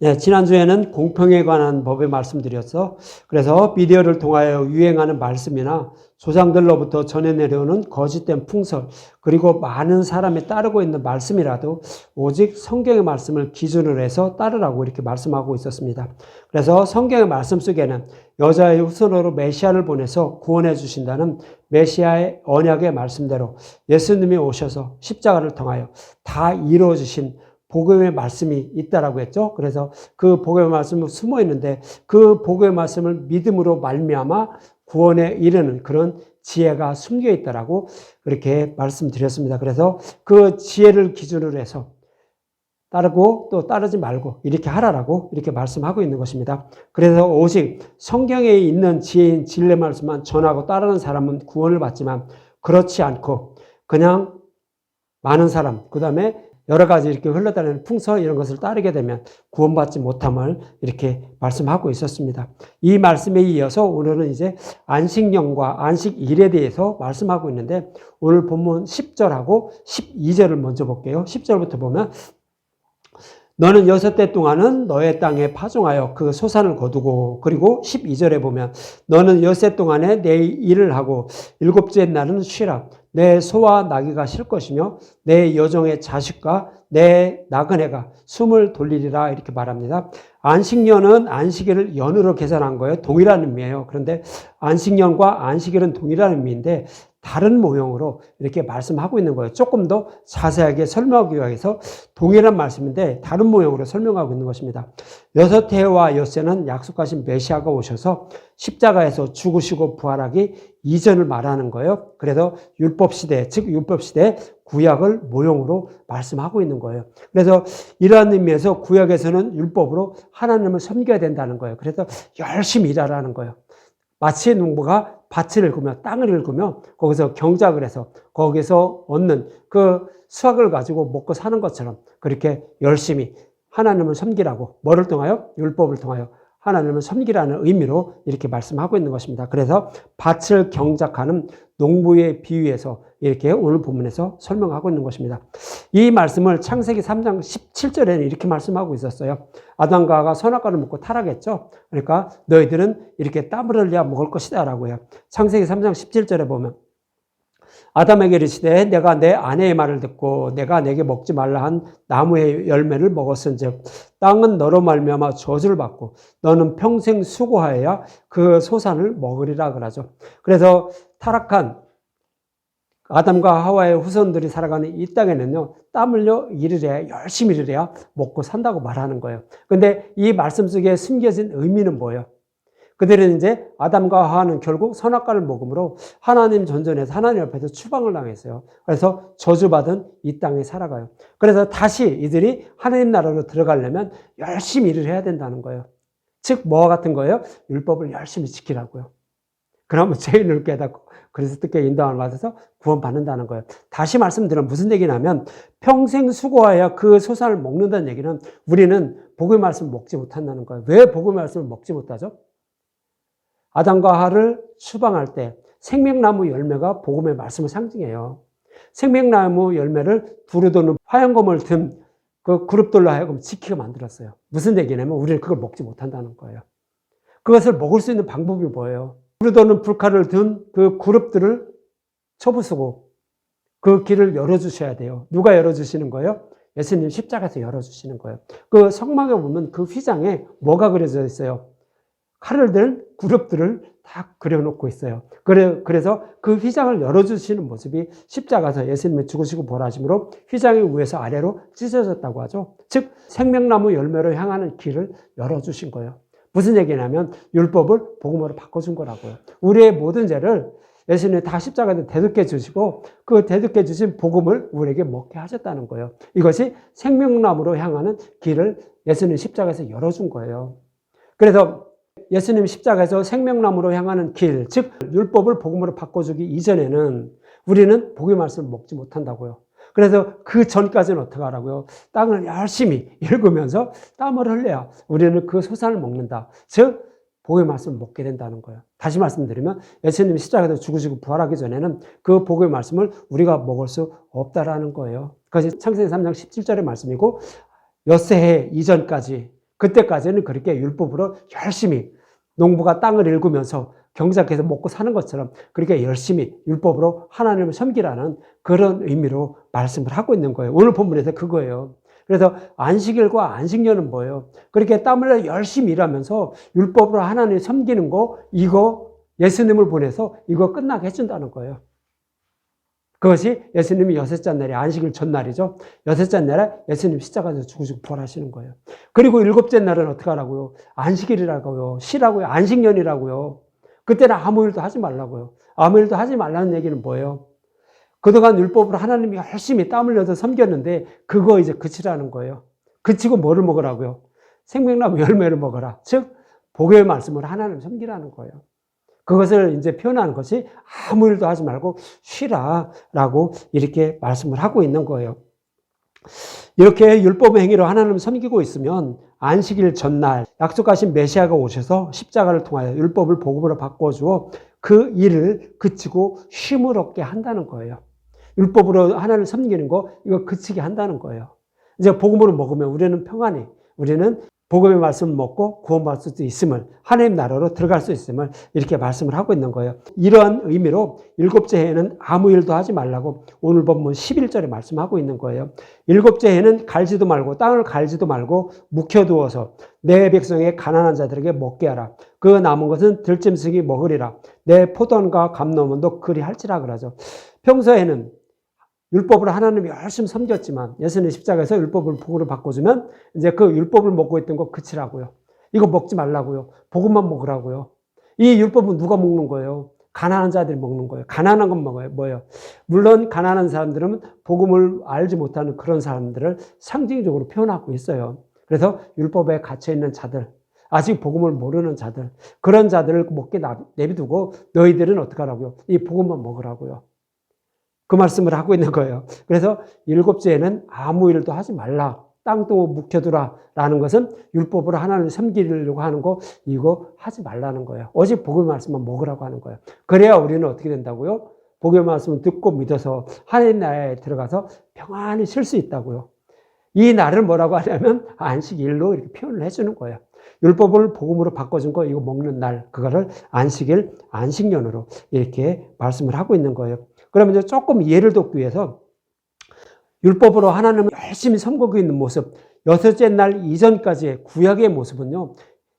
네, 지난주에는 공평에 관한 법에 말씀드렸어. 그래서 미디어를 통하여 유행하는 말씀이나 조상들로부터 전해 내려오는 거짓된 풍설, 그리고 많은 사람이 따르고 있는 말씀이라도 오직 성경의 말씀을 기준으로 해서 따르라고 이렇게 말씀하고 있었습니다. 그래서 성경의 말씀 속에는 여자의 후손으로 메시아를 보내서 구원해 주신다는 메시아의 언약의 말씀대로 예수님이 오셔서 십자가를 통하여 다 이루어 주신 복음의 말씀이 있다라고 했죠. 그래서 그 복음의 말씀은 숨어 있는데 그 복음의 말씀을 믿음으로 말미암아 구원에 이르는 그런 지혜가 숨겨 있다라고 그렇게 말씀드렸습니다. 그래서 그 지혜를 기준으로 해서 따르고 또 따르지 말고 이렇게 하라라고 이렇게 말씀하고 있는 것입니다. 그래서 오직 성경에 있는 지혜인 진리 말씀만 전하고 따르는 사람은 구원을 받지만 그렇지 않고 그냥 많은 사람, 그 다음에 여러 가지 이렇게 흘러다니는 풍설 이런 것을 따르게 되면 구원받지 못함을 이렇게 말씀하고 있었습니다. 이 말씀에 이어서 오늘은 이제 안식년과 안식일에 대해서 말씀하고 있는데 오늘 본문 10절하고 12절을 먼저 볼게요. 10절부터 보면 너는 6대 동안은 너의 땅에 파종하여 그 소산을 거두고, 그리고 12절에 보면 너는 6세 동안에 내 일을 하고 7째 날은 쉬라. 내 소와 나귀가 쉴 것이며 내 여종의 자식과 내 나그네가 숨을 돌리리라 이렇게 말합니다. 안식년은 안식일을 연으로 계산한 거예요. 동일한 의미예요. 그런데 안식년과 안식일은 동일한 의미인데 다른 모형으로 이렇게 말씀하고 있는 거예요. 조금 더 자세하게 설명하기 위해서 동일한 말씀인데 다른 모형으로 설명하고 있는 것입니다. 6해와 엿새는 약속하신 메시아가 오셔서 십자가에서 죽으시고 부활하기 이전을 말하는 거예요. 그래서 율법시대, 즉 율법시대 구약을 모형으로 말씀하고 있는 거예요. 그래서 이러한 의미에서 구약에서는 율법으로 하나님을 섬겨야 된다는 거예요. 그래서 열심히 일하라는 거예요. 마치 농부가 밭을 일구며 땅을 일구며 거기서 경작을 해서 거기서 얻는 그 수확을 가지고 먹고 사는 것처럼 그렇게 열심히 하나님을 섬기라고, 뭐를 통하여? 율법을 통하여 하나님을 섬기라는 의미로 이렇게 말씀하고 있는 것입니다. 그래서 밭을 경작하는 농부의 비유에서 이렇게 오늘 본문에서 설명하고 있는 것입니다. 이 말씀을 창세기 3장 17절에는 이렇게 말씀하고 있었어요. 아담과 하와가 선악과를 먹고 타락했죠. 그러니까 너희들은 이렇게 땀을 흘려 먹을 것이다 라고 해요. 창세기 3장 17절에 보면 아담에게 이르시되 내가 내 아내의 말을 듣고 내가 내게 먹지 말라 한 나무의 열매를 먹었은즉 땅은 너로 말미암아 저주를 받고 너는 평생 수고하여야 그 소산을 먹으리라 그러죠. 그래서 타락한 아담과 하와의 후손들이 살아가는 이 땅에는요, 땀 흘려 일을 해야, 열심히 일을 해야 먹고 산다고 말하는 거예요. 근데 이 말씀 속에 숨겨진 의미는 뭐예요? 그들은 이제 아담과 하와는 결국 선악과를 먹음으로 하나님 전전에서 하나님 앞에서 추방을 당했어요. 그래서 저주받은 이 땅에 살아가요. 그래서 다시 이들이 하나님 나라로 들어가려면 열심히 일을 해야 된다는 거예요. 즉 뭐와 같은 거예요? 율법을 열심히 지키라고요. 그러면 죄인을 깨닫고 그래서 뜻께 인도함을 받아서 구원받는다는 거예요. 다시 말씀드리면 무슨 얘기냐면 평생 수고하여 그 소산을 먹는다는 얘기는 우리는 복음의 말씀을 먹지 못한다는 거예요. 왜 복음의 말씀을 먹지 못하죠? 아담과 하와를 추방할 때 생명나무 열매가 복음의 말씀을 상징해요. 생명나무 열매를 두루도는 화양검을 든 그 그룹들로 하여금 지키게 만들었어요. 무슨 얘기냐면 우리는 그걸 먹지 못한다는 거예요. 그것을 먹을 수 있는 방법이 뭐예요? 두루도는 불칼을 든 그 그룹들을 쳐부수고 그 길을 열어주셔야 돼요. 누가 열어주시는 거예요? 예수님 십자가에서 열어주시는 거예요. 그 성막에 보면 그 휘장에 뭐가 그려져 있어요? 칼을 든 그룹들을 다 그려놓고 있어요. 그래서 그 휘장을 열어주시는 모습이 십자가에서 예수님이 죽으시고 부활하심으로 휘장의 위에서 아래로 찢어졌다고 하죠. 즉 생명나무 열매로 향하는 길을 열어주신 거예요. 무슨 얘기냐면 율법을 복음으로 바꿔준 거라고요. 우리의 모든 죄를 예수님이 다 십자가에서 대속해 주시고 그 대속해 주신 복음을 우리에게 먹게 하셨다는 거예요. 이것이 생명나무로 향하는 길을 예수님 십자가에서 열어준 거예요. 그래서 예수님 십자가에서 생명나무로 향하는 길, 즉 율법을 복음으로 바꿔주기 이전에는 우리는 복음의 말씀을 먹지 못한다고요. 그래서 그 전까지는 어떻게 하라고요? 땅을 열심히 읽으면서 땀을 흘려야 우리는 그 소산을 먹는다. 즉 복음의 말씀을 먹게 된다는 거예요. 다시 말씀드리면 예수님이 십자가에서 죽으시고 부활하기 전에는 그 복음의 말씀을 우리가 먹을 수 없다라는 거예요. 그것이 창세기 3장 17절의 말씀이고 엿새 해 이전까지 그때까지는 그렇게 율법으로 열심히 농부가 땅을 일구면서 경작해서 먹고 사는 것처럼 그렇게 열심히 율법으로 하나님을 섬기라는 그런 의미로 말씀을 하고 있는 거예요. 오늘 본문에서 그거예요. 그래서 안식일과 안식년은 뭐예요? 그렇게 땀 흘려 열심히 일하면서 율법으로 하나님을 섬기는 거, 이거 예수님을 보내서 이거 끝나게 해준다는 거예요. 그것이 예수님이 여섯째 날이 안식일 전날이죠. 여섯째 날에 예수님 십자가에서 죽으시고 부활하시는 거예요. 그리고 일곱째 날은 어떻게 하라고요? 안식일이라고요. 쉬라고요. 안식년이라고요. 그때는 아무 일도 하지 말라고요. 아무 일도 하지 말라는 얘기는 뭐예요? 그동안 율법으로 하나님이 열심히 땀 흘려서 섬겼는데 그거 이제 그치라는 거예요. 그치고 뭐를 먹으라고요? 생명나무 열매를 먹어라. 즉 복의 말씀을 하나님 섬기라는 거예요. 그것을 이제 표현하는 것이 아무 일도 하지 말고 쉬라라고 이렇게 말씀을 하고 있는 거예요. 이렇게 율법의 행위로 하나님을 섬기고 있으면 안식일 전날 약속하신 메시아가 오셔서 십자가를 통하여 율법을 복음으로 바꿔주어 그 일을 그치고 쉼을 얻게 한다는 거예요. 율법으로 하나님을 섬기는 거 이거 그치게 한다는 거예요. 이제 복음으로 먹으면 우리는 평안히 우리는 복음의 말씀을 먹고 구원받을 수 있음을 하나님 나라로 들어갈 수 있음을 이렇게 말씀을 하고 있는 거예요. 이러한 의미로 일곱째 해에는 아무 일도 하지 말라고 오늘 본문 11절에 말씀하고 있는 거예요. 일곱째 해는 갈지도 말고 땅을 갈지도 말고 묵혀두어서 내 백성의 가난한 자들에게 먹게 하라. 그 남은 것은 들짐승이 먹으리라. 내 포도원과 감람원도 그리 할지라 그러죠. 평소에는 율법으로 하나님이 열심히 섬겼지만 예수님 십자가에서 율법을 복으로 바꿔주면 이제 그 율법을 먹고 있던 거 그치라고요. 이거 먹지 말라고요. 복음만 먹으라고요. 이 율법은 누가 먹는 거예요? 가난한 자들이 먹는 거예요. 가난한 건 먹어요. 뭐예요? 물론 가난한 사람들은 복음을 알지 못하는 그런 사람들을 상징적으로 표현하고 있어요. 그래서 율법에 갇혀있는 자들, 아직 복음을 모르는 자들, 그런 자들을 먹게 내비두고 너희들은 어떻게 하라고요? 이 복음만 먹으라고요. 그 말씀을 하고 있는 거예요. 그래서 일곱째에는 아무 일도 하지 말라. 땅도 묵혀두라. 라는 것은 율법으로 하나님을 섬기려고 하는 거 이거 하지 말라는 거예요. 오직 복음의 말씀만 먹으라고 하는 거예요. 그래야 우리는 어떻게 된다고요? 복음의 말씀을 듣고 믿어서 하나님 나라에 들어가서 평안히 쉴 수 있다고요. 이 날을 뭐라고 하냐면 안식일로 이렇게 표현을 해주는 거예요. 율법을 복음으로 바꿔준 거 이거 먹는 날 그거를 안식일, 안식년으로 이렇게 말씀을 하고 있는 거예요. 그러면 이제 조금 이해를 돕기 위해서 율법으로 하나님을 열심히 섬기고 있는 모습, 여섯째 날 이전까지의 구약의 모습은요,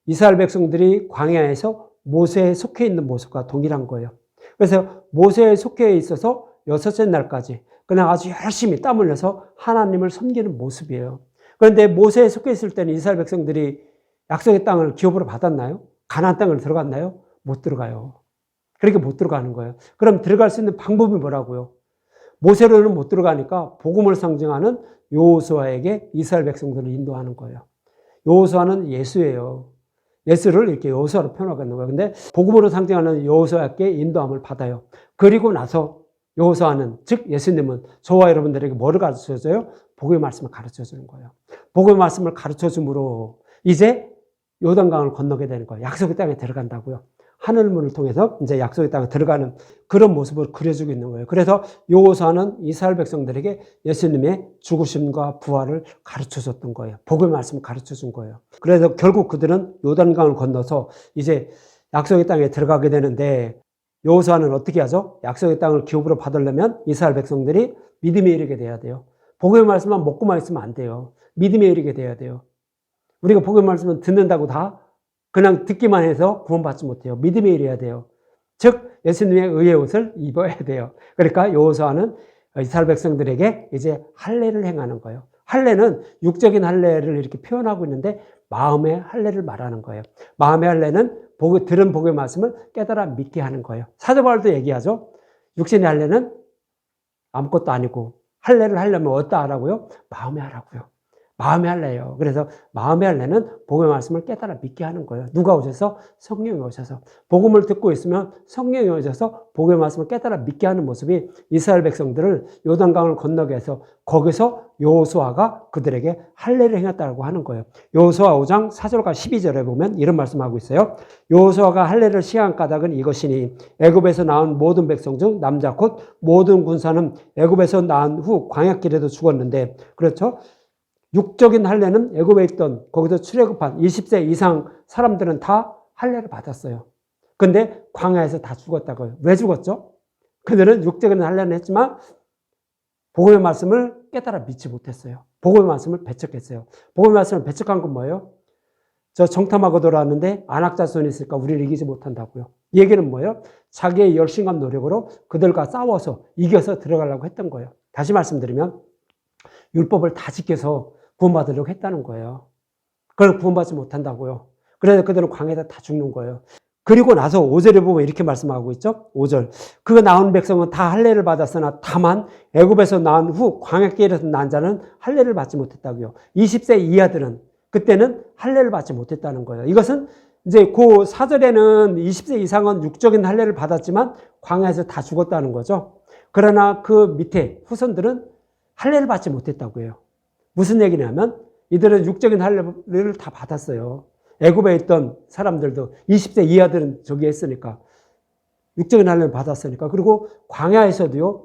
이스라엘 백성들이 광야에서 모세에 속해 있는 모습과 동일한 거예요. 그래서 모세에 속해 있어서 여섯째 날까지 그냥 아주 열심히 땀 흘려서 하나님을 섬기는 모습이에요. 그런데 모세에 속해 있을 때는 이스라엘 백성들이 약속의 땅을 기업으로 받았나요? 가나안 땅을 들어갔나요? 못 들어가요. 그렇게 못 들어가는 거예요. 그럼 들어갈 수 있는 방법이 뭐라고요? 모세로는 못 들어가니까 복음을 상징하는 여호수아에게 이스라엘 백성들을 인도하는 거예요. 여호수아는 예수예요. 예수를 이렇게 여호수아로 표현하고 있는 거예요. 근데 복음으로 상징하는 여호수아께 인도함을 받아요. 그리고 나서 여호수아는 즉 예수님은 저와 여러분들에게 뭐를 가르쳐줘요? 복음의 말씀을 가르쳐주는 거예요. 복음의 말씀을 가르쳐줌으로 이제 요단강을 건너게 되는 거예요. 약속의 땅에 들어간다고요. 하늘문을 통해서 이제 약속의 땅에 들어가는 그런 모습을 그려주고 있는 거예요. 그래서 여호수아는 이스라엘 백성들에게 예수님의 죽으심과 부활을 가르쳐줬던 거예요. 복음의 말씀을 가르쳐준 거예요. 그래서 결국 그들은 요단강을 건너서 이제 약속의 땅에 들어가게 되는데 여호수아는 어떻게 하죠? 약속의 땅을 기업으로 받으려면 이스라엘 백성들이 믿음에 이르게 돼야 돼요. 복음의 말씀만 먹고만 있으면 안 돼요. 믿음에 이르게 돼야 돼요. 우리가 복음의 말씀을 듣는다고 다 그냥 듣기만 해서 구원받지 못해요. 믿음에 이르야 돼요. 즉 예수님의 의의 옷을 입어야 돼요. 그러니까 여호수아는 이스라엘 백성들에게 이제 할례를 행하는 거예요. 할례는 육적인 할례를 이렇게 표현하고 있는데 마음의 할례를 말하는 거예요. 마음의 할례는 들은 복의 말씀을 깨달아 믿게 하는 거예요. 사도 바울도 얘기하죠. 육신의 할례는 아무것도 아니고 할례를 하려면 어디다 하라고요? 마음에 하라고요. 마음의 할례예요. 그래서 마음의 할례는 복음의 말씀을 깨달아 믿게 하는 거예요. 누가 오셔서? 성령이 오셔서. 복음을 듣고 있으면 성령이 오셔서 복음의 말씀을 깨달아 믿게 하는 모습이 이스라엘 백성들을 요단강을 건너게 해서 거기서 여호수아가 그들에게 할례를 행했다고 하는 거예요. 여호수아 5장 4절과 12절에 보면 이런 말씀하고 있어요. 여호수아가 할례를 시행한 까닭은 이것이니 애굽에서 나온 모든 백성 중 남자 곧 모든 군사는 애굽에서 나온 후 광야길에도 죽었는데 그렇죠? 육적인 할례는 애굽에 있던 거기서 출애굽한 20세 이상 사람들은 다 할례를 받았어요. 근데 광야에서 다 죽었다고요. 왜 죽었죠? 그들은 육적인 할례는 했지만 복음의 말씀을 깨달아 믿지 못했어요. 복음의 말씀을 배척했어요. 복음의 말씀을 배척한 건 뭐예요? 저 정탐하고 돌아왔는데 안악자손이 있으니까 우리를 이기지 못한다고요. 이 얘기는 뭐예요? 자기의 열심과 노력으로 그들과 싸워서 이겨서 들어가려고 했던 거예요. 다시 말씀드리면 율법을 다 지켜서 구원받으려고 했다는 거예요. 그걸 구원받지 못한다고요. 그래서 그들은 광야에서 다 죽는 거예요. 그리고 나서 5절에 보면 이렇게 말씀하고 있죠. 5절. 그 나온 백성은 다 할례를 받았으나 다만 애굽에서 나온 후 광야길에서 난 자는 할례를 받지 못했다고요. 20세 이하들은 그때는 할례를 받지 못했다는 거예요. 이것은 이제 그 4절에는 20세 이상은 육적인 할례를 받았지만 광야에서 다 죽었다는 거죠. 그러나 그 밑에 후손들은 할례를 받지 못했다고 해요. 무슨 얘기냐면 이들은 육적인 할례를 다 받았어요. 애굽에 있던 사람들도 20세 이하들은 저기 했으니까 육적인 할례를 받았으니까. 그리고 광야에서도요.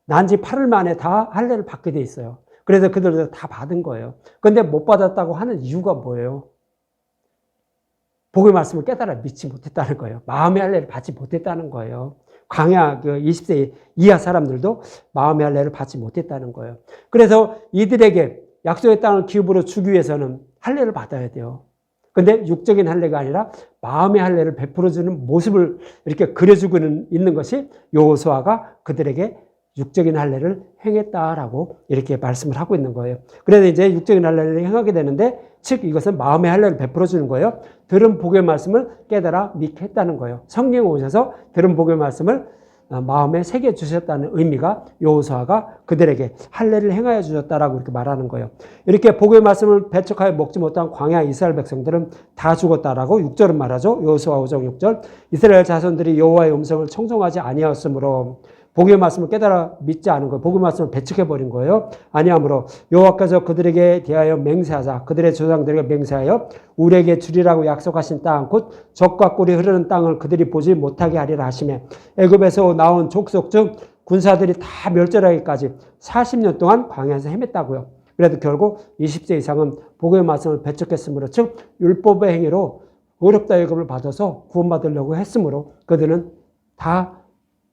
난지 8일 만에 다 할례를 받게 돼 있어요. 그래서 그들도 다 받은 거예요. 그런데 못 받았다고 하는 이유가 뭐예요? 복의 말씀을 깨달아 믿지 못했다는 거예요. 마음의 할례를 받지 못했다는 거예요. 광야 그 20세 이하 사람들도 마음의 할례를 받지 못했다는 거예요. 그래서 이들에게 약속의 땅을 기업으로 주기 위해서는 할례를 받아야 돼요. 근데 육적인 할례가 아니라 마음의 할례를 베풀어주는 모습을 이렇게 그려주고 있는 것이 여호수아가 그들에게 육적인 할례를 행했다라고 이렇게 말씀을 하고 있는 거예요. 그래서 이제 육적인 할례를 행하게 되는데, 즉 이것은 마음의 할례를 베풀어 주는 거예요. 들은 복의 말씀을 깨달아 믿게 했다는 거예요. 성령 오셔서 들은 복의 말씀을 마음에 새겨 주셨다는 의미가 여호수아가 그들에게 할례를 행하여 주셨다라고 이렇게 말하는 거예요. 이렇게 복의 말씀을 배척하여 먹지 못한 광야 이스라엘 백성들은 다 죽었다라고 6절은 말하죠. 여호수아 5장 6절. 이스라엘 자손들이 여호와의 음성을 청종하지 아니하였으므로 복의 말씀을 깨달아 믿지 않은 거예요. 복의 말씀을 배척해버린 거예요. 아니하므로 여호와께서 그들에게 대하여 맹세하자. 그들의 조상들에게 맹세하여 우리에게 주리라고 약속하신 땅, 곧 젖과 꿀이 흐르는 땅을 그들이 보지 못하게 하리라 하시며, 애굽에서 나온 족속 중 군사들이 다 멸절하기까지 40년 동안 광야에서 헤맸다고요. 그래도 결국 20세 이상은 복의 말씀을 배척했으므로, 즉 율법의 행위로 어렵다 여김을 받아서 구원받으려고 했으므로 그들은 다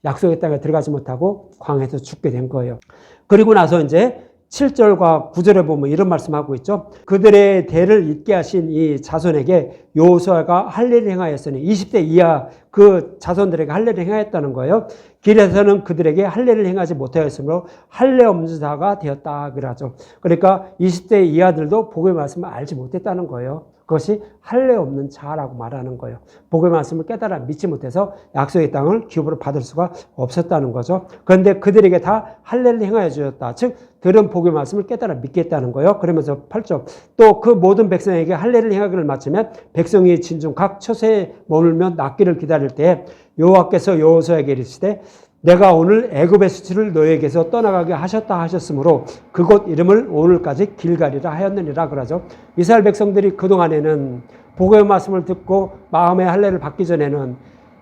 약속의 땅에 들어가지 못하고 광야에서 죽게 된 거예요. 그리고 나서 이제 7절과 9절에 보면 이런 말씀하고 있죠. 그들의 대를 잇게 하신 이 자손에게 여호수아가 할례를 행하였으니, 20대 이하 그 자손들에게 할례를 행하였다는 거예요. 길에서는 그들에게 할례를 행하지 못하였으므로 할례 없는 자가 되었다 그러죠. 그러니까 20대 이하들도 복의 말씀을 알지 못했다는 거예요. 그것이 할례 없는 자라고 말하는 거예요. 복의 말씀을 깨달아 믿지 못해서 약속의 땅을 기업으로 받을 수가 없었다는 거죠. 그런데 그들에게 다 할례를 행하여 주셨다. 즉 들은 복의 말씀을 깨달아 믿겠다는 거예요. 그러면서 8절, 또 그 모든 백성에게 할례를 행하기를 마치면 백성이 진중 각 처소에 머물며 낫기를 기다릴 때 여호와께서 여호수아에게 이르시되, 내가 오늘 애굽의 수치를 너에게서 떠나가게 하셨다 하셨으므로 그곳 이름을 오늘까지 길갈이라 하였느니라 그러죠. 이스라엘 백성들이 그동안에는 복의 말씀을 듣고 마음의 할례를 받기 전에는,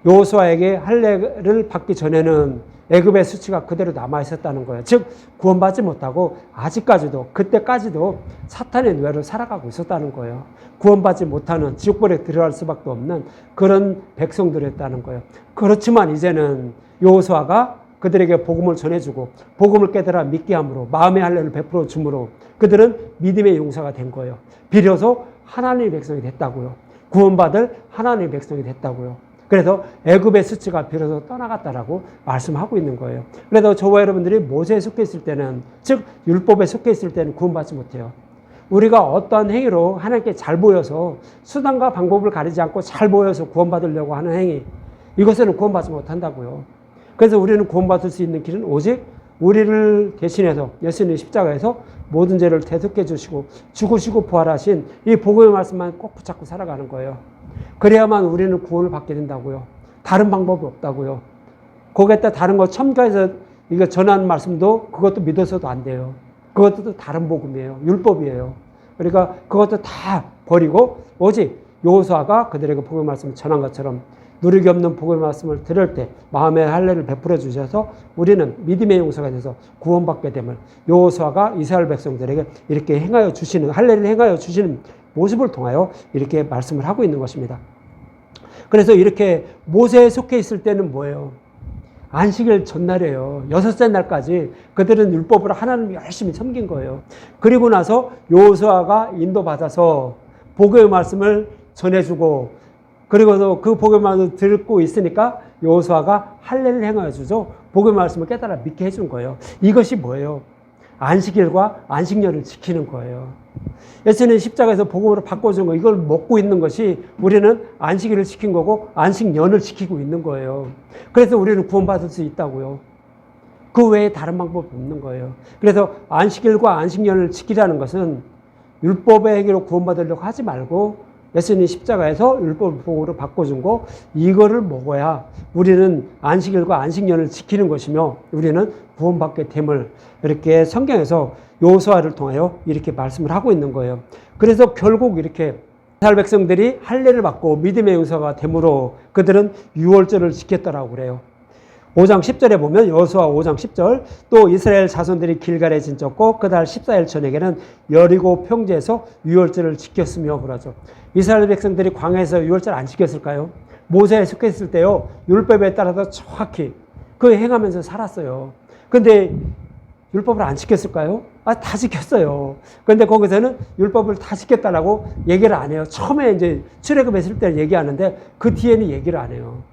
여호수아에게 할례를 받기 전에는 애굽의 수치가 그대로 남아 있었다는 거예요. 즉 구원받지 못하고 아직까지도, 그때까지도 사탄의 노예로 살아가고 있었다는 거예요. 구원받지 못하는, 지옥불에 들어갈 수밖에 없는 그런 백성들이었다는 거예요. 그렇지만 이제는 여호수아가 그들에게 복음을 전해주고 복음을 깨달아 믿게 함으로 마음의 할례를 베풀어 줌으로 그들은 믿음의 용사가 된 거예요. 비로소 하나님의 백성이 됐다고요. 구원받을 하나님의 백성이 됐다고요. 그래서 애굽의 수치가 비로소 떠나갔다라고 말씀하고 있는 거예요. 그래서 저와 여러분들이 모세에 속해 있을 때는, 즉 율법에 속해 있을 때는 구원받지 못해요. 우리가 어떠한 행위로 하나님께 잘 보여서 수단과 방법을 가리지 않고 잘 보여서 구원받으려고 하는 행위, 이것은 구원받지 못한다고요. 그래서 우리는 구원받을 수 있는 길은 오직 우리를 대신해서 예수님의 십자가에서 모든 죄를 대속해 주시고 죽으시고 부활하신 이 복음의 말씀만 꼭 붙잡고 살아가는 거예요. 그래야만 우리는 구원을 받게 된다고요. 다른 방법이 없다고요. 거기에다 다른 거 첨가해서 이거 전하는 말씀도 그것도 믿어서도 안 돼요. 그것도 또 다른 복음이에요. 율법이에요. 그러니까 그것도 다 버리고 오직 여호수아가 그들에게 복음의 말씀을 전한 것처럼 누리기 없는 복음의 말씀을 들을 때 마음의 할례를 베풀어 주셔서 우리는 믿음의 용서가 돼서 구원받게 됨을 여호수아가 이스라엘 백성들에게 이렇게 행하여 주시는, 할례를 행하여 주시는 모습을 통하여 이렇게 말씀을 하고 있는 것입니다. 그래서 이렇게 모세에 속해 있을 때는 뭐예요? 안식일 전날이에요. 6째 날까지 그들은 율법으로 하나님을 열심히 섬긴 거예요. 그리고 나서 여호수아가 인도받아서 복음의 말씀을 전해주고, 그리고서 그 복음의 말씀을 듣고 있으니까 여호수아가 할례를 행하여 주죠. 복음의 말씀을 깨달아 믿게 해준 거예요. 이것이 뭐예요? 안식일과 안식년을 지키는 거예요. 예수는 십자가에서 복음으로 바꿔준 거, 이걸 먹고 있는 것이 우리는 안식일을 지킨 거고 안식년을 지키고 있는 거예요. 그래서 우리는 구원받을 수 있다고요. 그 외에 다른 방법이 없는 거예요. 그래서 안식일과 안식년을 지키라는 것은 율법의 행위로 구원받으려고 하지 말고 예수님이 십자가에서 율법을 복음으로 바꿔준 거, 이거를 먹어야 우리는 안식일과 안식년을 지키는 것이며 우리는 구원받게 됨을 이렇게 성경에서 여호수아를 통하여 이렇게 말씀을 하고 있는 거예요. 그래서 결국 이렇게 이스라엘 백성들이 할례를 받고 믿음의 용서가 됨으로 그들은 유월절을 지켰더라고 그래요. 5장 10절에 보면 여호수아 5장 10절, 또 이스라엘 자손들이 길갈에 진쳤고 그달 14일 저녁에는 여리고 평지에서 유월절을 지켰으며 그러죠. 이스라엘 백성들이 광야에서 유월절 안 지켰을까요? 모세에 속했을 때요, 율법에 따라서 정확히 그 행하면서 살았어요. 근데 율법을 안 지켰을까요? 다 지켰어요. 그런데 거기서는 율법을 다 지켰다라고 얘기를 안 해요. 처음에 이제 출애굽했을 때 얘기하는데 그 뒤에는 얘기를 안 해요.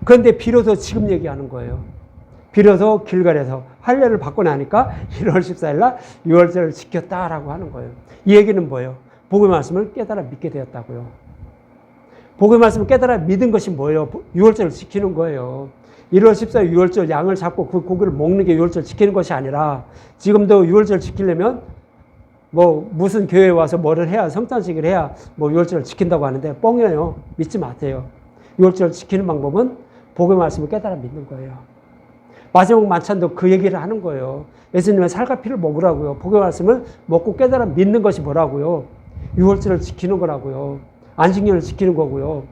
그런데 비로소 지금 얘기하는 거예요. 비로소 길갈에서 할례를 받고 나니까 1월 14일 날 유월절을 지켰다라고 하는 거예요. 이 얘기는 뭐예요? 복음의 말씀을 깨달아 믿게 되었다고요. 복음의 말씀을 깨달아 믿은 것이 뭐예요? 유월절을 지키는 거예요. 1월 14일 유월절 양을 잡고 그 고기를 먹는 게 유월절 지키는 것이 아니라, 지금도 유월절 지키려면 뭐 무슨 교회에 와서 뭐를 해야, 성찬식을 해야 뭐 유월절을 지킨다고 하는데 뻥이에요. 믿지 마세요. 유월절을 지키는 방법은 복음의 말씀을 깨달아 믿는 거예요. 마지막 만찬도 그 얘기를 하는 거예요. 예수님의 살과 피를 먹으라고요. 복음의 말씀을 먹고 깨달아 믿는 것이 뭐라고요? 유월절을 지키는 거라고요. 안식년을 지키는 거고요.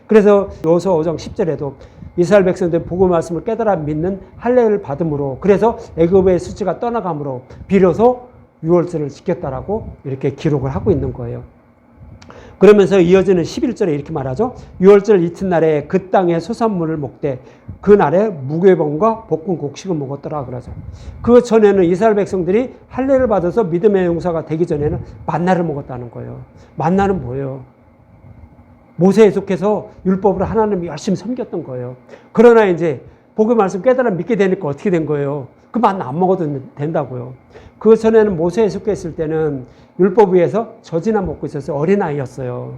그래서 여호수아 5장 10절에도 이스라엘 백성들 복음의 말씀을 깨달아 믿는 할례를 받음으로, 그래서 애굽의 수치가 떠나감으로 비로소 유월절을 지켰다라고 이렇게 기록을 하고 있는 거예요. 그러면서 이어지는 11절에 이렇게 말하죠. 유월절 이튿날에 그 땅의 소산물을 먹되 그날에 무교병과 볶은 곡식을 먹었더라 그러죠. 그 전에는 이스라엘 백성들이 할례를 받아서 믿음의 용사가 되기 전에는 만나를 먹었다는 거예요. 만나는 뭐예요? 모세에 속해서 율법으로 하나님을 열심히 섬겼던 거예요. 그러나 이제 복음의 말씀 깨달아 믿게 되니까 어떻게 된 거예요? 그 만나 안 먹어도 된다고요. 그 전에는 모세에 속했을 때는 율법 위에서 젖이나 먹고 있었어요. 어린아이였어요.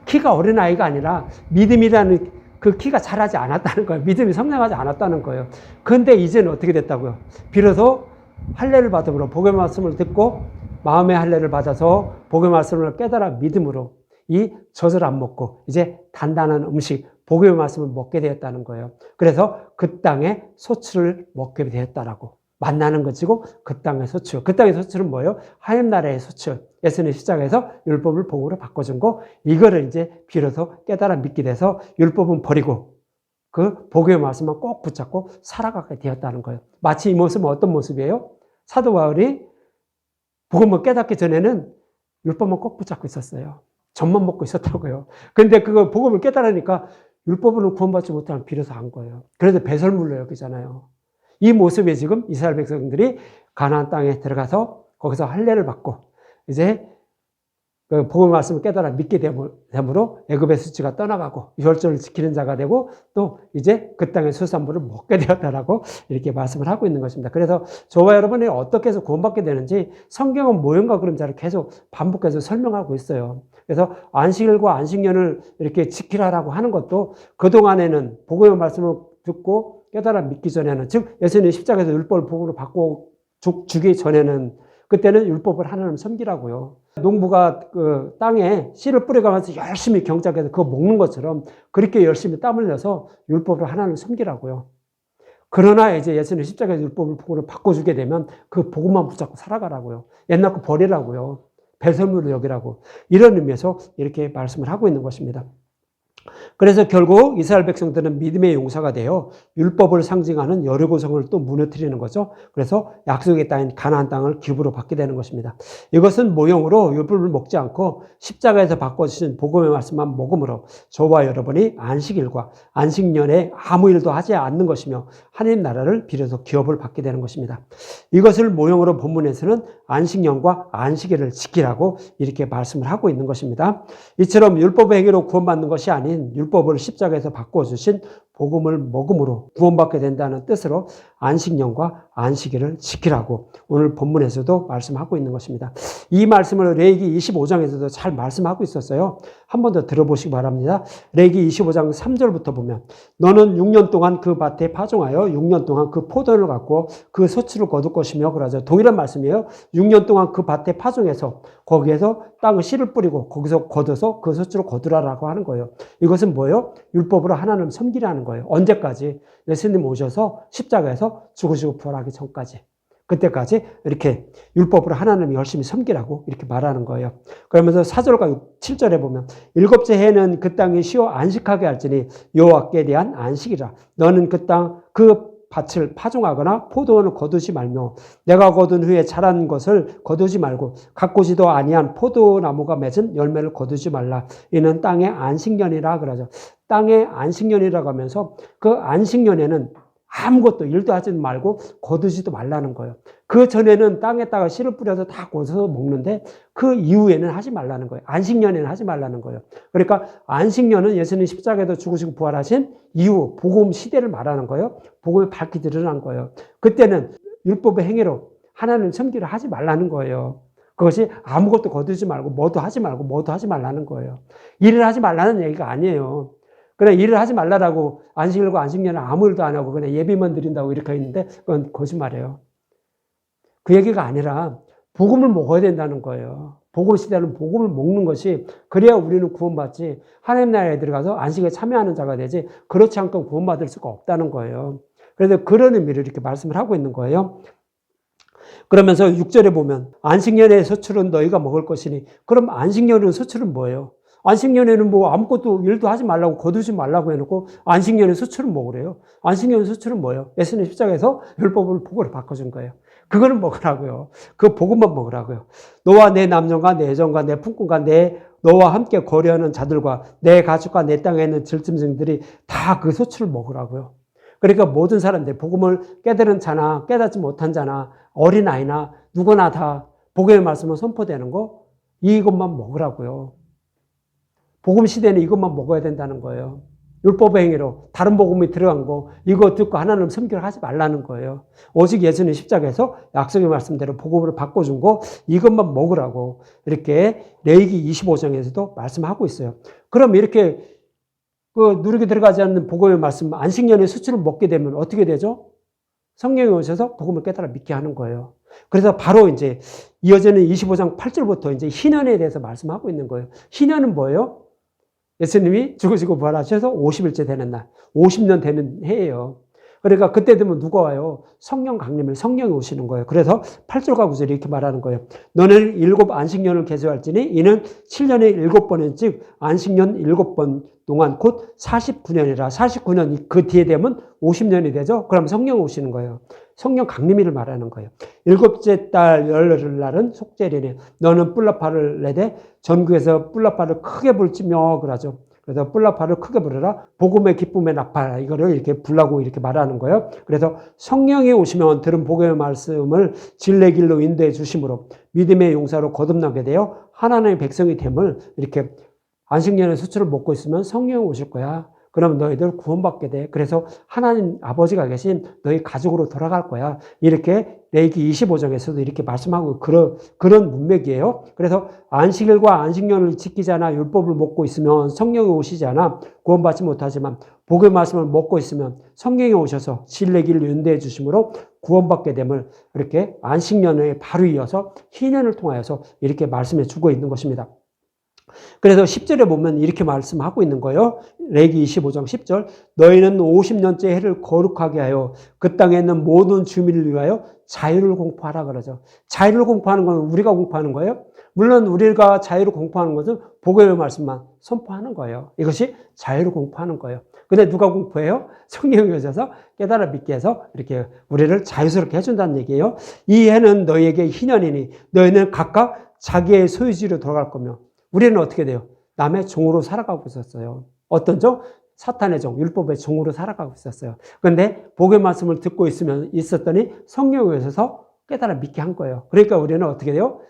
키가 어린아이가 아니라 믿음이라는 그 키가 자라지 않았다는 거예요. 믿음이 성장하지 않았다는 거예요. 그런데 이제는 어떻게 됐다고요? 비로소 할례를 받음으로, 복음의 말씀을 듣고 마음의 할례를 받아서 복음의 말씀을 깨달아 믿음으로 이 젖을 안 먹고 이제 단단한 음식, 복음의 말씀을 먹게 되었다는 거예요. 그래서 그 땅의 소출을 먹게 되었다라고. 만나는 것이고 그 땅의 소출. 그 땅의 소출은 뭐예요? 하나님 나라의 소출. 예수님 십자가에서 율법을 복음으로 바꿔준 거, 이거를 이제 비로소 깨달아 믿게 돼서 율법은 버리고 그 복음의 말씀만 꼭 붙잡고 살아가게 되었다는 거예요. 마치 이 모습은 어떤 모습이에요? 사도 바울이 복음을 깨닫기 전에는 율법만 꼭 붙잡고 있었어요. 젖만 먹고 있었다고요. 근데 그거 복음을 깨달으니까 율법으로 구원받지 못하면 비로소 안 거예요. 그래서 배설물로 여기잖아요. 이 모습에 지금 이스라엘 백성들이 가나안 땅에 들어가서 거기서 할례를 받고 이제 그 복음의 말씀을 깨달아 믿게 됨으로 애굽의 수치가 떠나가고 유월절을 지키는 자가 되고 또 이제 그 땅의 수산물을 먹게 되었다라고 이렇게 말씀을 하고 있는 것입니다. 그래서 저와 여러분이 어떻게 해서 구원받게 되는지 성경은 모형과 그림자를 계속 반복해서 설명하고 있어요. 그래서 안식일과 안식년을 이렇게 지키라라고 하는 것도 그동안에는 복음의 말씀을 듣고 깨달아 믿기 전에는, 즉 예수님 십자가에서 율법을 복음으로 바꿔 주기 전에는 그때는 율법을 하나님 섬기라고요. 농부가 그 땅에 씨를 뿌려가면서 열심히 경작해서 그거 먹는 것처럼 그렇게 열심히 땀 흘려서 율법을 하나님 섬기라고요. 그러나 이제 예수님 십자가에서 율법을 복음으로 바꿔주게 되면 그 복음만 붙잡고 살아가라고요. 옛날 거 버리라고요. 배설물로 여기라고. 이런 의미에서 이렇게 말씀을 하고 있는 것입니다. 그래서 결국 이스라엘 백성들은 믿음의 용사가 되어 율법을 상징하는 여리고성을 또 무너뜨리는 거죠. 그래서 약속의 땅인 가나안 땅을 기업으로 받게 되는 것입니다. 이것은 모형으로 율법을 먹지 않고 십자가에서 바꿔주신 복음의 말씀만 먹음으로 저와 여러분이 안식일과 안식년에 아무 일도 하지 않는 것이며 하나님 나라를 빌어서 기업을 받게 되는 것입니다. 이것을 모형으로 본문에서는 안식년과 안식일을 지키라고 이렇게 말씀을 하고 있는 것입니다. 이처럼 율법의 행위로 구원받는 것이 아닌 율법을 십자가에서 바꿔주신 복음을 먹음으로 구원받게 된다는 뜻으로 안식년과 안식일을 지키라고 오늘 본문에서도 말씀하고 있는 것입니다. 이 말씀을 레위기 25장에서도 잘 말씀하고 있었어요. 한 번 더 들어보시기 바랍니다. 레위기 25장 3절부터 보면 너는 6년 동안 그 밭에 파종하여 6년 동안 그 포도를 갖고 그 소출을 거둘 것이며 그러죠. 동일한 말씀이에요. 6년 동안 그 밭에 파종해서 거기에서 땅을 씨를 뿌리고 거기서 거둬서 그 소출을 거두라라고 하는 거예요. 이것은 뭐예요? 율법으로 하나님 섬기라는 거예요. 언제까지? 예수님 오셔서 십자가에서 죽으시고 부활하기 전까지. 그때까지 이렇게 율법으로 하나님 열심히 섬기라고 이렇게 말하는 거예요. 그러면서 4절과 7절에 보면 일곱째 해는 그 땅이 쉬어 안식하게 할지니 여호와께 대한 안식이라. 너는 그 밭을 파종하거나 포도원을 거두지 말며 내가 거둔 후에 자란 것을 거두지 말고 가꾸지도 아니한 포도나무가 맺은 열매를 거두지 말라. 이는 땅의 안식년이라 그러죠. 땅의 안식년이라고 하면서 그 안식년에는 아무것도 일도 하지 말고 거두지도 말라는 거예요. 그 전에는 땅에다가 씨를 뿌려서 다 거둬서 먹는데 그 이후에는 하지 말라는 거예요. 안식년에는 하지 말라는 거예요. 그러니까 안식년은 예수님 십자가에서 죽으시고 부활하신 이후 복음 시대를 말하는 거예요. 복음이 밝히 드러난 거예요. 그때는 율법의 행위로 하나님 섬기를 하지 말라는 거예요. 그것이 아무것도 거두지 말고 뭐도 하지 말라는 거예요. 일을 하지 말라는 얘기가 아니에요. 그냥 일을 하지 말라라고 안식일과 안식년에 아무 일도 안 하고 그냥 예배만 드린다고 이렇게 했는데 그건 거짓말이에요. 그 얘기가 아니라 복음을 먹어야 된다는 거예요. 복음 시대는 복음을 먹는 것이 그래야 우리는 구원받지 하나님 나라에 들어가서 안식에 참여하는 자가 되지 그렇지 않고 구원받을 수가 없다는 거예요. 그래서 그런 의미를 이렇게 말씀을 하고 있는 거예요. 그러면서 6절에 보면 안식년의 소출은 너희가 먹을 것이니 그럼 안식년의 소출은 뭐예요? 안식년에는 뭐 아무것도 일도 하지 말라고 거두지 말라고 해놓고 안식년의 수출은 먹으래요. 안식년의 수출은 뭐예요? 예수님 십자가에서 율법을 복으로 바꿔준 거예요. 그거는 먹으라고요. 그 복음만 먹으라고요. 너와 내 남녀가 내 여종과 내 품꾼과 너와 함께 거래하는 자들과 내 가축과 내 땅에 있는 질짐승들이 다 그 소출을 먹으라고요. 그러니까 모든 사람들 복음을 깨달은 자나 깨닫지 못한 자나 어린아이나 누구나 다 복음의 말씀을 선포되는 거 이것만 먹으라고요. 복음 시대는 이것만 먹어야 된다는 거예요. 율법의 행위로 다른 복음이 들어간 거 이거 듣고 하나님 섬기를 하지 말라는 거예요. 오직 예수님 십자가에서 약속의 말씀대로 복음을 바꿔준 거 이것만 먹으라고 이렇게 레위기 25장에서도 말씀하고 있어요. 그럼 이렇게 누르게 들어가지 않는 복음의 말씀 안식년의 수출을 먹게 되면 어떻게 되죠? 성령이 오셔서 복음을 깨달아 믿게 하는 거예요. 그래서 바로 이제 이어지는 25장 8절부터 이제 희년에 대해서 말씀하고 있는 거예요. 희년은 뭐예요? 예수님이 죽으시고 부활하셔서 50일째 되는 날, 50년 되는 해예요. 그러니까 그때 되면 누가 와요? 성령 강림을 성령이 오시는 거예요. 그래서 8절과 9절이 이렇게 말하는 거예요. 너는 7 안식년을 계수할지니 이는 7년에 7번인 즉 안식년 7번 동안 곧 49년이라 49년 그 뒤에 되면 50년이 되죠. 그럼 성령 오시는 거예요. 성령 강림일을 말하는 거예요. 7째 달 열흘날은 속죄일이니 너는 뿔나팔을 내되 전국에서 뿔나팔을 크게 불지며 그러죠. 그래서 뿔나팔을 크게 불어라. 복음의 기쁨의 나팔 이거를 이렇게 불라고 이렇게 말하는 거예요. 그래서 성령이 오시면 들은 복음의 말씀을 진리의 길로 인도해 주심으로 믿음의 용사로 거듭나게 되어 하나님의 백성이 됨을 이렇게 안식년의 수출을 먹고 있으면 성령이 오실 거야. 그러면 너희들 구원받게 돼. 그래서 하나님 아버지가 계신 너희 가족으로 돌아갈 거야. 이렇게 레위기 25장에서도 이렇게 말씀하고 그런 문맥이에요. 그래서 안식일과 안식년을 지키지 않아 율법을 먹고 있으면 성령이 오시지 않아 구원받지 못하지만 복의 말씀을 먹고 있으면 성령이 오셔서 진리의 길을 인도해 주심으로 구원받게 됨을 이렇게 안식년에 바로 이어서 희년을 통하여서 이렇게 말씀해 주고 있는 것입니다. 그래서 10절에 보면 이렇게 말씀하고 있는 거예요. 레위기 25장 10절 너희는 50년째 해를 거룩하게 하여 그 땅에 있는 모든 주민을 위하여 자유를 공포하라 그러죠. 자유를 공포하는 건 우리가 공포하는 거예요. 물론 우리가 자유를 공포하는 것은 복음의 말씀만 선포하는 거예요. 이것이 자유를 공포하는 거예요. 근데 누가 공포해요? 성령이 오셔서 깨달아 믿게 해서 이렇게 우리를 자유스럽게 해준다는 얘기예요. 이 해는 너희에게 희년이니 너희는 각각 자기의 소유지로 돌아갈 거며 우리는 어떻게 돼요? 남의 종으로 살아가고 있었어요. 어떤 종? 사탄의 종, 율법의 종으로 살아가고 있었어요. 그런데 복음의 말씀을 듣고 있었더니 성령이 오셔서 깨달아 믿게 한 거예요. 그러니까 우리는 어떻게 돼요?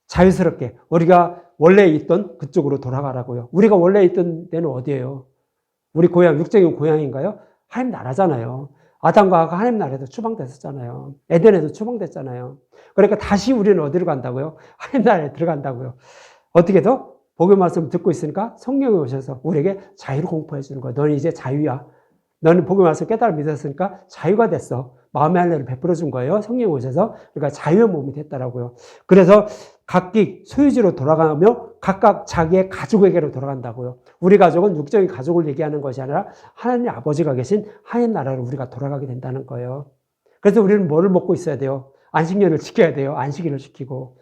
자유스럽게 우리가 원래 있던 그쪽으로 돌아가라고요. 우리가 원래 있던 데는 어디예요? 우리 고향, 육적인 고향인가요? 하나님 나라잖아요. 아담과 하와가 하나님 나라에서 추방됐었잖아요. 에덴에서 추방됐잖아요. 그러니까 다시 우리는 어디로 간다고요? 하나님 나라에 들어간다고요. 어떻게 더? 복음의 말씀을 듣고 있으니까 성령이 오셔서 우리에게 자유를 공포해 주는 거예요. 너는 이제 자유야. 너는 복음의 말씀을 깨달아 믿었으니까 자유가 됐어. 마음의 할례를 베풀어 준 거예요. 성령이 오셔서. 그러니까 자유의 몸이 됐다라고요. 그래서 각기 소유지로 돌아가며 각각 자기의 가족에게로 돌아간다고요. 우리 가족은 육적인 가족을 얘기하는 것이 아니라 하나님 아버지가 계신 하나님 나라로 우리가 돌아가게 된다는 거예요. 그래서 우리는 뭐를 먹고 있어야 돼요? 안식년을 지켜야 돼요. 안식일을 지키고.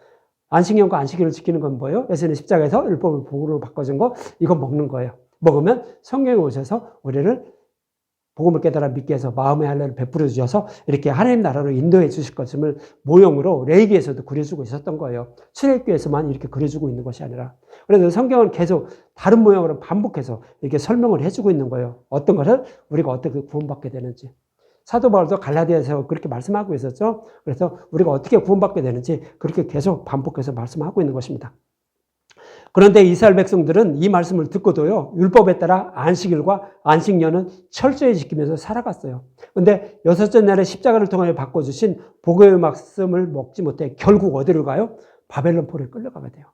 안식년과 안식일을 지키는 건 뭐예요? 예수님 십자가에서 율법을 복으로 바꿔준 거, 이거 먹는 거예요. 먹으면 성령이 오셔서 우리를 복음을 깨달아 믿게 해서 마음의 할례를 베풀어 주셔서 이렇게 하나님 나라로 인도해 주실 것임을 모형으로 레위기에서도 그려주고 있었던 거예요. 출애굽기에서만 이렇게 그려주고 있는 것이 아니라. 그래서 성경은 계속 다른 모양으로 반복해서 이렇게 설명을 해주고 있는 거예요. 어떤 것을 우리가 어떻게 구원받게 되는지. 사도 바울도 갈라디아에서 그렇게 말씀하고 있었죠. 그래서 우리가 어떻게 구원받게 되는지 그렇게 계속 반복해서 말씀하고 있는 것입니다. 그런데 이스라엘 백성들은 이 말씀을 듣고도요, 율법에 따라 안식일과 안식년은 철저히 지키면서 살아갔어요. 그런데 여섯째 날에 십자가를 통해 바꿔주신 복음의 말씀을 먹지 못해 결국 어디로 가요? 바벨론 포로에 끌려가게 돼요.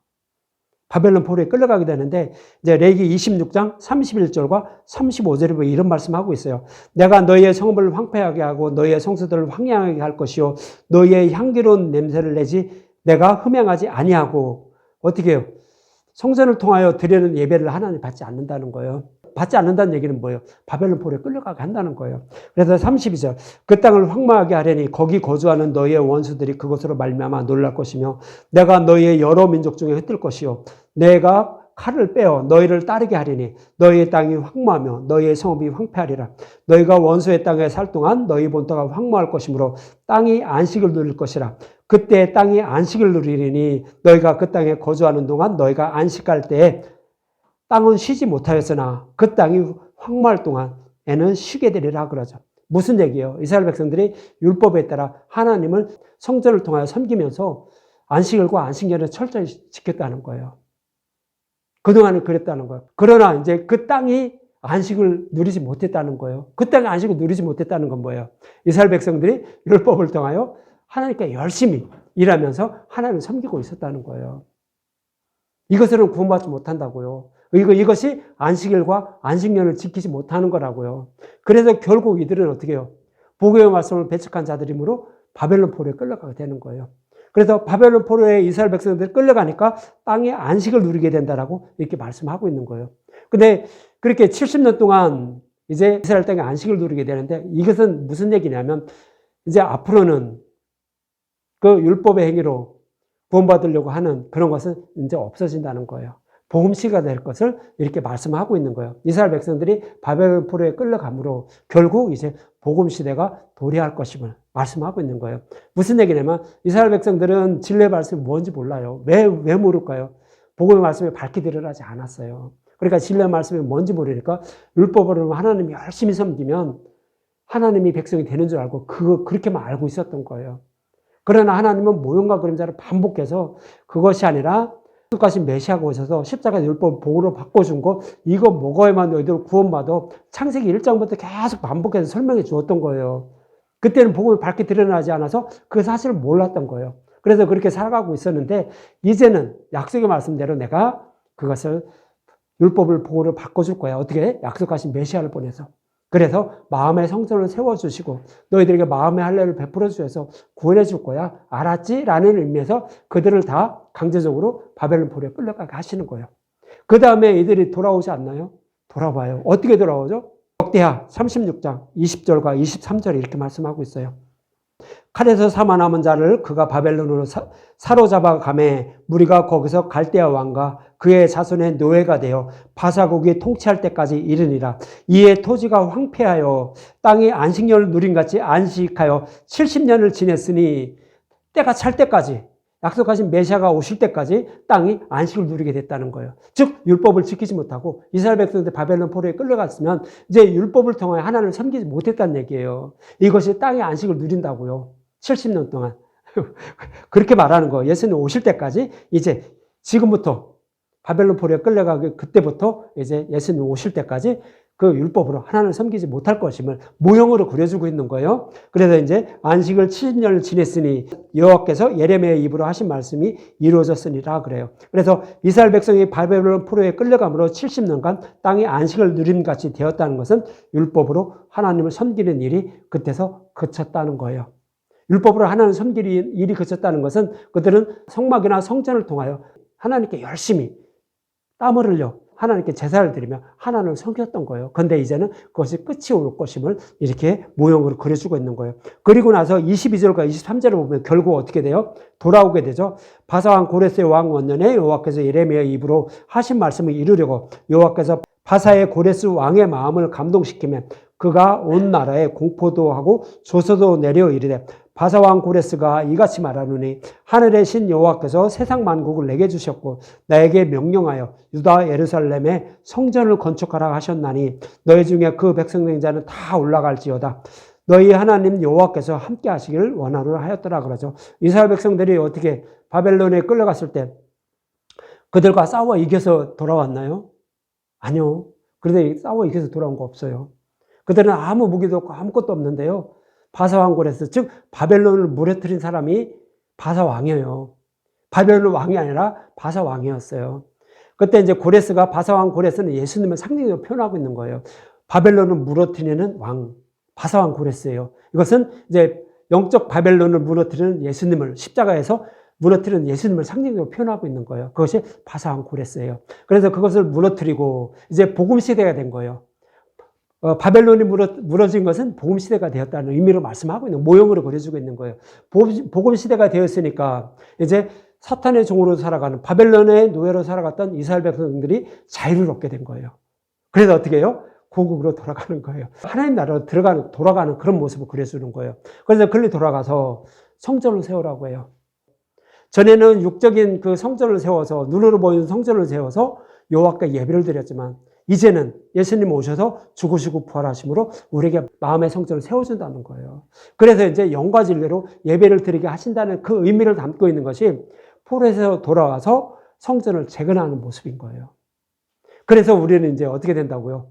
바벨론 포로에 끌려가게 되는데, 이제 레위기 26장 31절과 35절에 보면 이런 말씀하고 있어요. 내가 너희의 성읍을 황폐하게 하고 너희의 성소들을 황량하게 할 것이요, 너희의 향기로운 냄새를 내지 내가 흠양하지 아니하고. 어떻게 해요? 성전을 통하여 드리는 예배를 하나님 받지 않는다는 거예요. 받지 않는다는 얘기는 뭐예요? 바벨론 포로에 끌려가게 한다는 거예요. 그래서 32절, 그 땅을 황폐하게 하려니 거기 거주하는 너희의 원수들이 그것으로 말미암아 놀랄 것이며 내가 너희의 여러 민족 중에 흩을 것이요 내가 칼을 빼어 너희를 따르게 하리니 너희의 땅이 황무하며 너희의 성읍이 황폐하리라. 너희가 원수의 땅에 살 동안 너희 본토가 황무할 것이므로 땅이 안식을 누릴 것이라. 그때 땅이 안식을 누리리니 너희가 그 땅에 거주하는 동안 너희가 안식할 때에 땅은 쉬지 못하였으나 그 땅이 황무할 동안에는 쉬게 되리라 그러죠. 무슨 얘기예요? 이스라엘 백성들이 율법에 따라 하나님을 성전을 통하여 섬기면서 안식일과 안식년을 철저히 지켰다는 거예요. 그동안은 그랬다는 거예요. 그러나 이제 그 땅이 안식을 누리지 못했다는 거예요. 그 땅이 안식을 누리지 못했다는 건 뭐예요? 이스라엘 백성들이 율법을 통하여 하나님께 열심히 일하면서 하나님을 섬기고 있었다는 거예요. 이것으로는 구원받지 못한다고요. 이것이 안식일과 안식년을 지키지 못하는 거라고요. 그래서 결국 이들은 어떻게 해요? 복음의 말씀을 배척한 자들이므로 바벨론 포로에 끌려가게 되는 거예요. 그래서 바벨론 포로에 이스라엘 백성들이 끌려가니까 땅에 안식을 누리게 된다라고 이렇게 말씀하고 있는 거예요. 근데 그렇게 70년 동안 이제 이스라엘 땅에 안식을 누리게 되는데 이것은 무슨 얘기냐면 이제 앞으로는 그 율법의 행위로 구원받으려고 하는 그런 것은 이제 없어진다는 거예요. 복음시가 될 것을 이렇게 말씀하고 있는 거예요. 이스라엘 백성들이 바벨론 포로에 끌려감으로 결국 이제 복음 시대가 도래할 것임을 말씀하고 있는 거예요. 무슨 얘기냐면 이스라엘 백성들은 진리의 말씀이 뭔지 몰라요. 왜 모를까요? 복음의 말씀이 밝히 드러나지 않았어요. 그러니까 진리의 말씀이 뭔지 모르니까 율법으로 하나님이 열심히 섬기면 하나님이 백성이 되는 줄 알고 그렇게만 알고 있었던 거예요. 그러나 하나님은 모형과 그림자를 반복해서 그것이 아니라 약속하신 메시아가 오셔서 십자가 율법 복으로 바꿔준 거 이거 먹어야만 너희들 구원받아. 창세기 1장부터 계속 반복해서 설명해 주었던 거예요. 그때는 복음이 밝게 드러나지 않아서 그 사실을 몰랐던 거예요. 그래서 그렇게 살아가고 있었는데 이제는 약속의 말씀대로 내가 그것을 율법을 복으로 바꿔줄 거야. 어떻게? 약속하신 메시아를 보내서. 그래서 마음의 성전을 세워주시고 너희들에게 마음의 할례를 베풀어 주셔서 구원해 줄 거야. 알았지? 라는 의미에서 그들을 다 강제적으로 바벨론 포로에 끌려가게 하시는 거예요. 그 다음에 이들이 돌아오지 않나요? 돌아와요. 어떻게 돌아오죠? 역대하 36장 20절과 23절에 이렇게 말씀하고 있어요. 칼에서 사망함은 자를 그가 바벨론으로 사로잡아 가매 무리가 거기서 갈대아 왕과 그의 자손의 노예가 되어 바사국이 통치할 때까지 이르니라. 이에 토지가 황폐하여 땅이 안식년을 누림같이 안식하여 70년을 지냈으니 때가 찰 때까지, 약속하신 메시아가 오실 때까지 땅이 안식을 누리게 됐다는 거예요. 즉 율법을 지키지 못하고 이스라엘 백성들 바벨론 포로에 끌려갔으면 이제 율법을 통해 하나님을 섬기지 못했다는 얘기예요. 이것이 땅의 안식을 누린다고요. 70년 동안. 그렇게 말하는 거예요. 예수님 오실 때까지 이제 지금부터 바벨론 포로에 끌려가기 그때부터 이제 예수님 오실 때까지 그 율법으로 하나님을 섬기지 못할 것임을 모형으로 그려주고 있는 거예요. 그래서 이제 안식을 70년을 지냈으니 여호와께서 예레미야의 입으로 하신 말씀이 이루어졌으니라 그래요. 그래서 이스라엘 백성이 바벨론 포로에 끌려감으로 70년간 땅의 안식을 누림같이 되었다는 것은 율법으로 하나님을 섬기는 일이 그때서 그쳤다는 거예요. 율법으로 하나님을 섬기는 일이 그쳤다는 것은 그들은 성막이나 성전을 통하여 하나님께 열심히 땀을 흘려 하나님께 제사를 드리며 하나님을 섬겼던 거예요. 그런데 이제는 그것이 끝이 올 것임을 이렇게 모형으로 그려주고 있는 거예요. 그리고 나서 22절과 23절을 보면 결국 어떻게 돼요? 돌아오게 되죠. 바사왕 고레스의 왕 원년에 여호와께서 예레미야의 입으로 하신 말씀을 이루려고 여호와께서 바사의 고레스 왕의 마음을 감동시키며 그가 온 나라에 공포도 하고 조서도 내려 이르되 바사왕 고레스가 이같이 말하노니 하늘의 신 여호와께서 세상 만국을 내게 주셨고 나에게 명령하여 유다 예루살렘에 성전을 건축하라 하셨나니 너희 중에 그 백성된 자는 다 올라갈지어다. 너희 하나님 여호와께서 함께 하시기를 원하노라 하였더라 그러죠. 이스라엘 백성들이 어떻게 바벨론에 끌려갔을 때 그들과 싸워 이겨서 돌아왔나요? 아니요. 그런데 싸워 이겨서 돌아온 거 없어요. 그들은 아무 무기도 없고 아무것도 없는데요. 바사왕 고레스, 즉 바벨론을 무너뜨린 사람이 바사왕이에요. 바벨론 왕이 아니라 바사왕이었어요. 그때 이제 고레스가 바사왕 고레스는 예수님을 상징적으로 표현하고 있는 거예요. 바벨론을 무너뜨리는 왕, 바사왕 고레스예요. 이것은 이제 영적 바벨론을 무너뜨리는 예수님을 십자가에서 무너뜨리는 예수님을 상징적으로 표현하고 있는 거예요. 그것이 바사왕 고레스예요. 그래서 그것을 무너뜨리고 이제 복음 시대가 된 거예요. 바벨론이 무너진 것은 복음 시대가 되었다는 의미로 말씀하고 있는 모형으로 그려주고 있는 거예요. 복음 시대가 되었으니까 이제 사탄의 종으로 살아가는 바벨론의 노예로 살아갔던 이스라엘 백성들이 자유를 얻게 된 거예요. 그래서 어떻게 해요? 고국으로 돌아가는 거예요. 하나님 나라로 돌아가는 그런 모습을 그려주는 거예요. 그래서 글리 돌아가서 성전을 세우라고 해요. 전에는 육적인 그 성전을 세워서 눈으로 보이는 성전을 세워서 여호와께 예배를 드렸지만 이제는 예수님 오셔서 죽으시고 부활하심으로 우리에게 마음의 성전을 세워준다는 거예요. 그래서 이제 영과 진리로 예배를 드리게 하신다는 그 의미를 담고 있는 것이 포로에서 돌아와서 성전을 재건하는 모습인 거예요. 그래서 우리는 이제 어떻게 된다고요?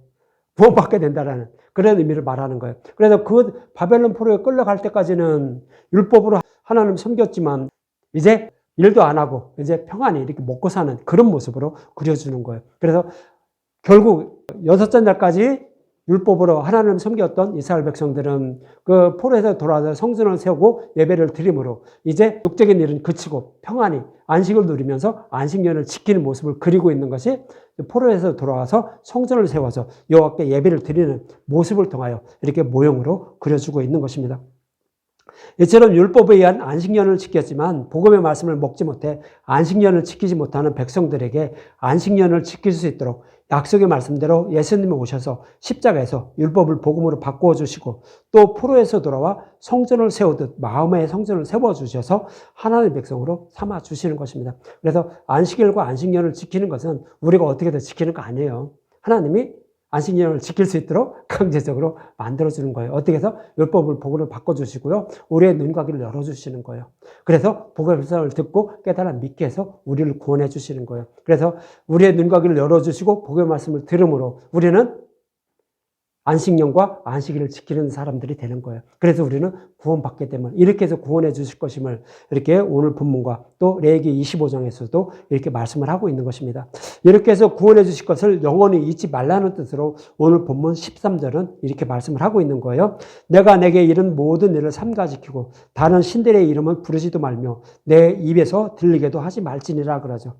구원받게 된다는 그런 의미를 말하는 거예요. 그래서 그 바벨론 포로에 끌려갈 때까지는 율법으로 하나님 섬겼지만 이제 일도 안 하고 이제 평안히 이렇게 먹고 사는 그런 모습으로 그려주는 거예요. 그래서 결국 여섯째 날까지 율법으로 하나님을 섬겼던 이스라엘 백성들은 그 포로에서 돌아와서 성전을 세우고 예배를 드림으로 이제 육적인 일은 그치고 평안히 안식을 누리면서 안식년을 지키는 모습을 그리고 있는 것이 포로에서 돌아와서 성전을 세워서 여호와께 예배를 드리는 모습을 통하여 이렇게 모형으로 그려주고 있는 것입니다. 이처럼 율법에 의한 안식년을 지켰지만 복음의 말씀을 먹지 못해 안식년을 지키지 못하는 백성들에게 안식년을 지킬 수 있도록 약속의 말씀대로 예수님이 오셔서 십자가에서 율법을 복음으로 바꾸어 주시고 또 포로에서 돌아와 성전을 세우듯 마음의 성전을 세워 주셔서 하나님의 백성으로 삼아 주시는 것입니다. 그래서 안식일과 안식년을 지키는 것은 우리가 어떻게든 지키는 거 아니에요. 하나님이 안식년을 지킬 수 있도록 강제적으로 만들어주는 거예요. 어떻게 해서? 율법을 복음으로 바꿔주시고요. 우리의 눈과 귀를 열어주시는 거예요. 그래서 복음의 말씀을 듣고 깨달아 믿게 해서 우리를 구원해 주시는 거예요. 그래서 우리의 눈과 귀를 열어주시고 복음의 말씀을 들음으로 우리는 안식년과 안식일을 지키는 사람들이 되는 거예요. 그래서 우리는 구원받게 되면 이렇게 해서 구원해 주실 것임을 이렇게 오늘 본문과 또 레위기 25장에서도 이렇게 말씀을 하고 있는 것입니다. 이렇게 해서 구원해 주실 것을 영원히 잊지 말라는 뜻으로 오늘 본문 13절은 이렇게 말씀을 하고 있는 거예요. 내가 내게 이른 모든 일을 삼가지키고 다른 신들의 이름은 부르지도 말며 내 입에서 들리게도 하지 말지니라 그러죠.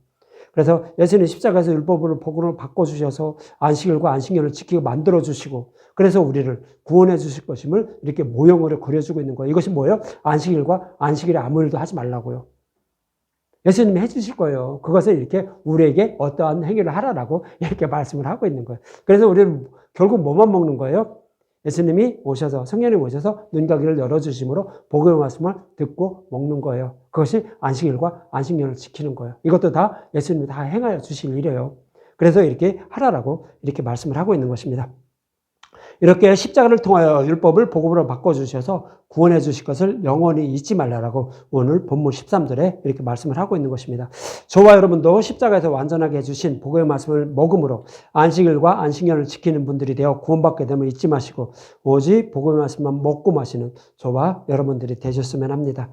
그래서 예수님 십자가에서 율법으로 복음을 바꿔주셔서 안식일과 안식년을 지키고 만들어주시고 그래서 우리를 구원해 주실 것임을 이렇게 모형으로 그려주고 있는 거예요. 이것이 뭐예요? 안식일과 안식일에 아무 일도 하지 말라고요. 예수님이 해주실 거예요. 그것을 이렇게 우리에게 어떠한 행위를 하라라고 이렇게 말씀을 하고 있는 거예요. 그래서 우리는 결국 뭐만 먹는 거예요? 예수님이 오셔서, 성령님 오셔서 눈과 귀를 열어주심으로 복음의 말씀을 듣고 먹는 거예요. 그것이 안식일과 안식년을 지키는 거예요. 이것도 다 예수님이 다 행하여 주실 일이에요. 그래서 이렇게 하라라고 이렇게 말씀을 하고 있는 것입니다. 이렇게 십자가를 통하여 율법을 복음으로 바꿔주셔서 구원해 주실 것을 영원히 잊지 말라라고 오늘 본문 13절에 이렇게 말씀을 하고 있는 것입니다. 저와 여러분도 십자가에서 완전하게 해주신 복음의 말씀을 먹음으로 안식일과 안식년을 지키는 분들이 되어 구원받게 됨을 잊지 마시고 오직 복음의 말씀만 먹고 마시는 저와 여러분들이 되셨으면 합니다.